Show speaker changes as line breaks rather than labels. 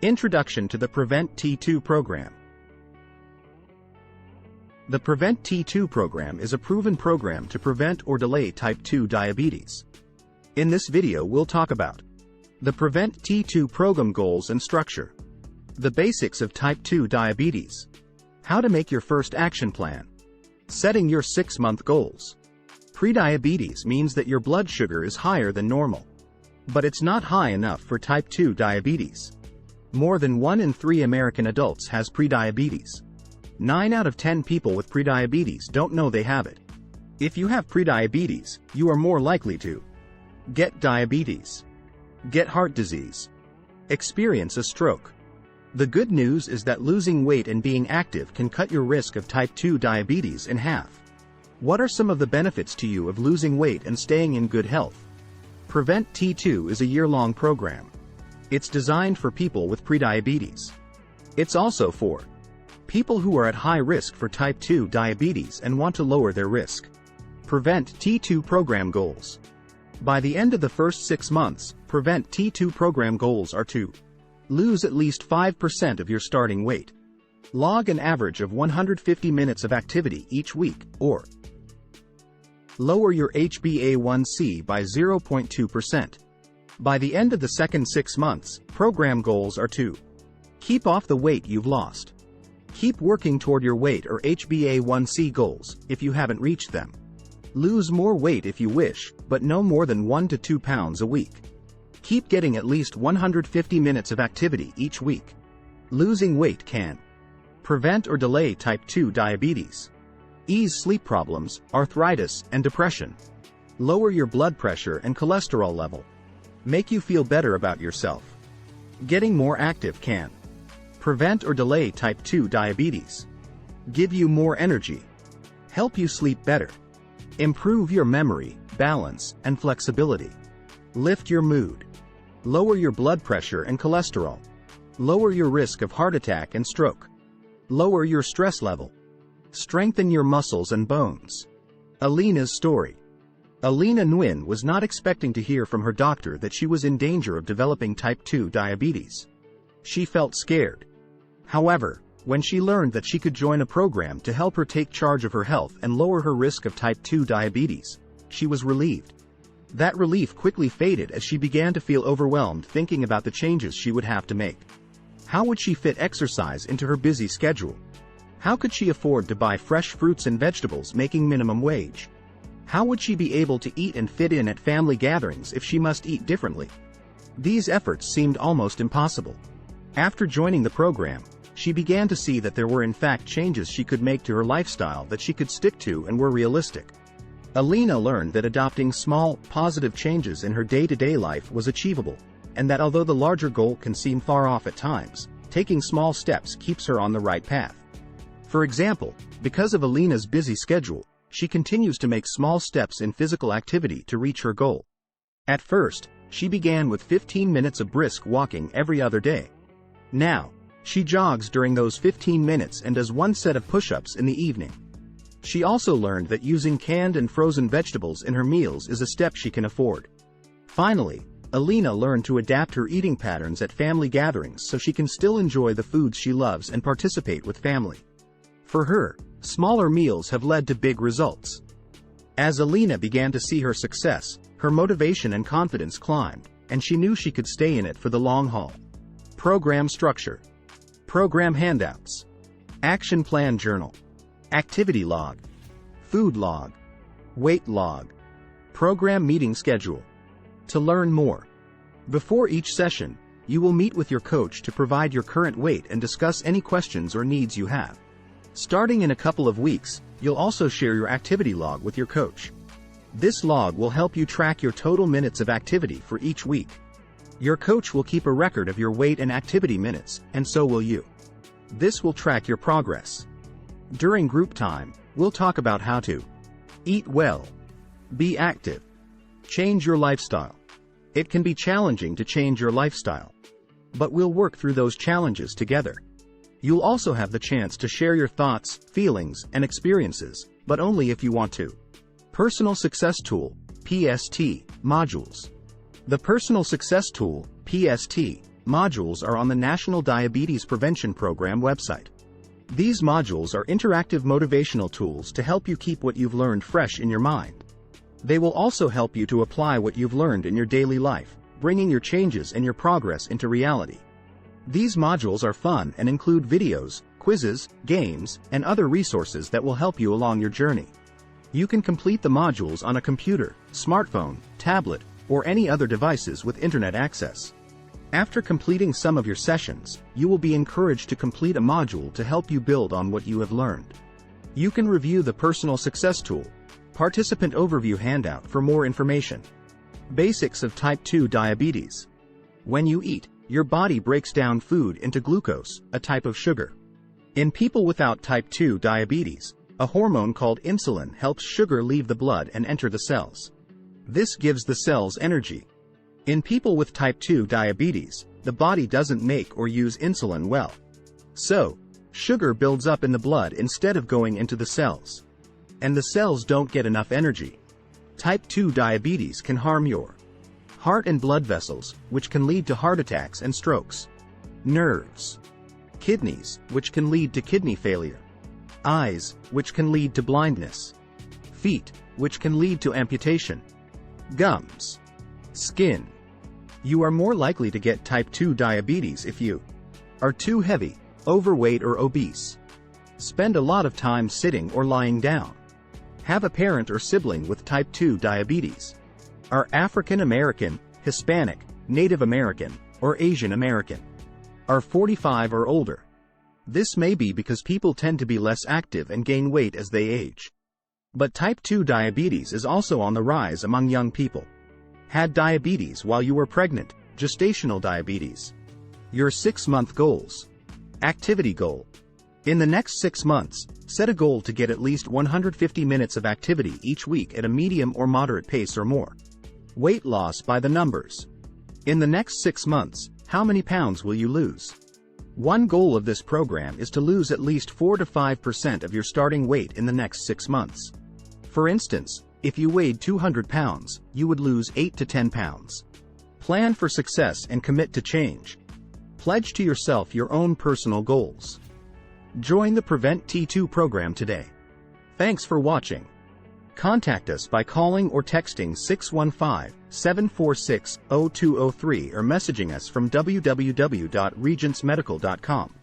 Introduction to the Prevent T2 program. The Prevent T2 program is a proven program to prevent or delay type 2 diabetes. In this video we'll talk about the Prevent T2 program goals and structure, the basics of type 2 diabetes, how to make your first action plan, setting your 6-month goals. Prediabetes means that your blood sugar is higher than normal. But it's not high enough for type 2 diabetes. More than 1 in 3 American adults has prediabetes. 9 out of 10 people with prediabetes don't know they have it. If you have prediabetes, you are more likely to get diabetes, get heart disease, experience a stroke. The good news is that losing weight and being active can cut your risk of type 2 diabetes in half. What are some of the benefits to you of losing weight and staying in good health? Prevent T2 is a year-long program. It's designed for people with prediabetes. It's also for people who are at high risk for type 2 diabetes and want to lower their risk. Prevent T2 program goals. By the end of the first 6 months, Prevent T2 program goals are to lose at least 5% of your starting weight, log an average of 150 minutes of activity each week, or lower your HbA1c by 0.2%. By the end of the second 6 months, program goals are to keep off the weight you've lost. Keep working toward your weight or HbA1c goals, if you haven't reached them. Lose more weight if you wish, but no more than 1 to 2 pounds a week. Keep getting at least 150 minutes of activity each week. Losing weight can prevent or delay type 2 diabetes, ease sleep problems, arthritis, and depression, lower your blood pressure and cholesterol level, make you feel better about yourself. Getting more active can prevent or delay type 2 diabetes, give you more energy, help you sleep better, improve your memory, balance, and flexibility, lift your mood, lower your blood pressure and cholesterol, lower your risk of heart attack and stroke, lower your stress level, strengthen your muscles and bones. Alina's story. Alina Nguyen was not expecting to hear from her doctor that she was in danger of developing type 2 diabetes. She felt scared. However, when she learned that she could join a program to help her take charge of her health and lower her risk of type 2 diabetes, she was relieved. That relief quickly faded as she began to feel overwhelmed thinking about the changes she would have to make. How would she fit exercise into her busy schedule? How could she afford to buy fresh fruits and vegetables making minimum wage? How would she be able to eat and fit in at family gatherings if she must eat differently? These efforts seemed almost impossible. After joining the program, she began to see that there were in fact changes she could make to her lifestyle that she could stick to and were realistic. Alina learned that adopting small, positive changes in her day-to-day life was achievable, and that although the larger goal can seem far off at times, taking small steps keeps her on the right path. For example, because of Alina's busy schedule, she continues to make small steps in physical activity to reach her goal. At first, she began with 15 minutes of brisk walking every other day. Now, she jogs during those 15 minutes and does 1 set of push-ups in the evening. She also learned that using canned and frozen vegetables in her meals is a step she can afford. Finally, Alina learned to adapt her eating patterns at family gatherings so she can still enjoy the foods she loves and participate with family. For her, smaller meals have led to big results. As Alina began to see her success, her motivation and confidence climbed, and she knew she could stay in it for the long haul. Program structure. Program handouts. Action plan journal. Activity log. Food log. Weight log. Program meeting schedule. To learn more. Before each session, you will meet with your coach to provide your current weight and discuss any questions or needs you have. Starting in a couple of weeks, you'll also share your activity log with your coach. This log will help you track your total minutes of activity for each week. Your coach will keep a record of your weight and activity minutes, and so will you. This will track your progress. During group time, we'll talk about how to eat well, be active, change your lifestyle. It can be challenging to change your lifestyle, but we'll work through those challenges together. You'll also have the chance to share your thoughts, feelings, and experiences, but only if you want to. Personal Success Tool, PST, Modules. The Personal Success Tool, PST, modules are on the National Diabetes Prevention Program website. These modules are interactive motivational tools to help you keep what you've learned fresh in your mind. They will also help you to apply what you've learned in your daily life, bringing your changes and your progress into reality. These modules are fun and include videos, quizzes, games, and other resources that will help you along your journey. You can complete the modules on a computer, smartphone, tablet, or any other devices with internet access. After completing some of your sessions, you will be encouraged to complete a module to help you build on what you have learned. You can review the Personal Success Tool, Participant Overview handout for more information. Basics of Type 2 Diabetes. When you eat, your body breaks down food into glucose, a type of sugar. In people without Type 2 diabetes, a hormone called insulin helps sugar leave the blood and enter the cells. This gives the cells energy. In people with Type 2 diabetes, the body doesn't make or use insulin well. So, sugar builds up in the blood instead of going into the cells. And the cells don't get enough energy. Type 2 diabetes can harm your heart and blood vessels, which can lead to heart attacks and strokes. Nerves. Kidneys, which can lead to kidney failure. Eyes, which can lead to blindness. Feet, which can lead to amputation. Gums. Skin. You are more likely to get Type 2 diabetes if you are too heavy, overweight or obese. Spend a lot of time sitting or lying down. Have a parent or sibling with Type 2 diabetes. Are African American, Hispanic, Native American, or Asian American. Are 45 or older. This may be because people tend to be less active and gain weight as they age. But Type 2 diabetes is also on the rise among young people. Had diabetes while you were pregnant, gestational diabetes. Your 6-month goals. Activity goal. In the next 6 months, set a goal to get at least 150 minutes of activity each week at a medium or moderate pace or more. Weight loss by the numbers. In the next 6 months, how many pounds will you lose? One goal of this program is to lose at least 4 to 5% of your starting weight in the next 6 months. For instance, if you weighed 200 pounds, you would lose 8 to 10 pounds. Plan for success and commit to change. Pledge to yourself your own personal goals. Join the Prevent T2 program today. Thanks for watching. Contact us by calling or texting 615-746-0203 or messaging us from www.regentsmedical.com.